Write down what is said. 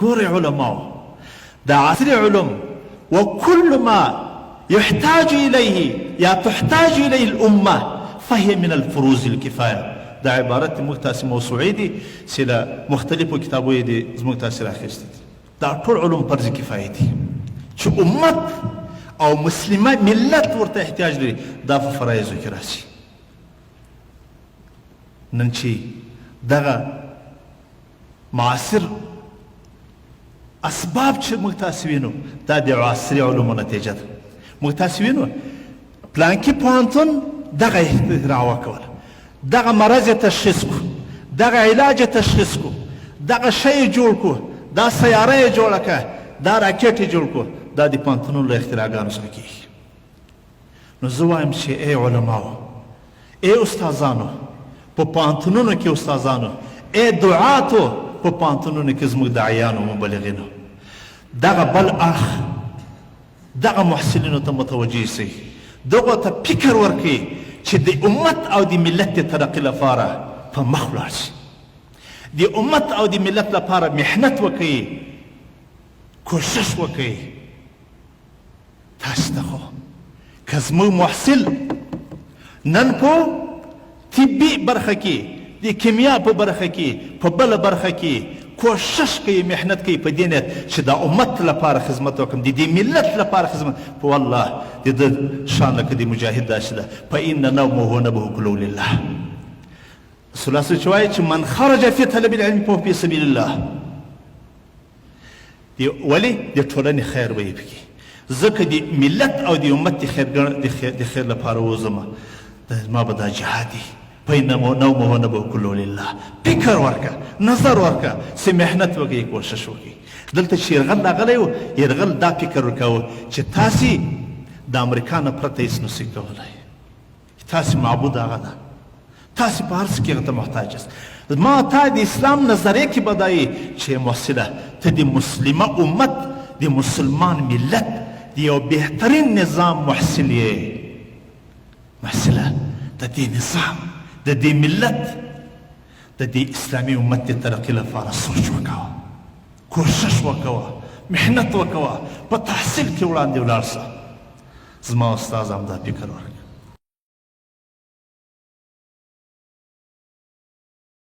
ګورئ علماو د عصري علوم وكل ما يحتاج إليه یا تحتاج إليه الأمة فهي من الفروض الكفاية. دا عبارت موږ تاسې موسوعې دي چې له مختلفو کتابو یې دي زموږ تاسې راخیستي دي. دا ټول علوم فرض کفایي دي چې امت او مسلمه ملت ورته احتیاج لري. دا په فرایضو کې راځي. نن چې دغه معاصر اسباب چې موږ تاسې وینو دا د عصري علومو نتیجه ده. موږ تاسې وینو پلانکي پوهنتون دغه اختراع وکړه، دغه مرض یې تشخیص کړو، دغه علاج یې تشخیص کړو، دغه شی یې جوړ کړو، دا سیاره یې جوړه کړه، دا راکټ یې جوړ کړو. دا د پوهنتونونو له اختراعګانو څخه کېږي. نو زه وایم چې ای علماو، ای استادانو په پوهنتونونو کې، استادانو ای دعاتو په پوهنتونونو کې زموږ داعیانو مبلغینو، دغه بل اړخ دغه محسنینو ته متوجه سئ، دغو ته فکر ورکړئ چې د امت او د ملت د ترقي لپاره په مخ ولاړ شي. د امت او د ملت لپاره محنت وکړئ، کوشش وکړئ. تاسو ته خو که زموږ محصل نن په طبي برخه کې، د کیمیا په برخه کې، په بله برخه کې کوشش کوي، محنت کوي په دې نیت چې د امت لپاره خدمت وکړم، د دې ملت لپاره خدمت، په والله د ده شان لکه د مجاهد داسې ده. فإن نومه نبه كله لله. رسول الله چې وایي چې من خرج في طلب العلم فهو في سبيل الله. ولې د ټولنې خیر به یې پکې، ځکه د ملت او د امت د خیر لپاره وځم، ما به دا جهاد وي. فإن نومه نبه كله لله. فکر ورکه، نظر ورکه، سې محنت وکړئ، کوشش وکړئ. دلته چې یرغل راغلی و، یرغل دا فکر ورکاوه چې تاسې د امریکا نه پرته هېڅ نشئ کولی، تاسې معبود هغه ده، تاسې په هر څه کې هغه ته محتاج یاست. ما تا د اسلام نظریه کې به دا یي چې محصله ته د مسلمه امت، د مسلمان ملت د یو بهترین نظام محصل یې. محصله د دې نظام، د دې ملت، د دې اسلامي امت د ترقي لپاره سوچ وکوه، کوشش وکوه، محنت وکوه، په تحصیل کې وړاندې ولاړ شه. زما استاد هم دا فکر ورکړ.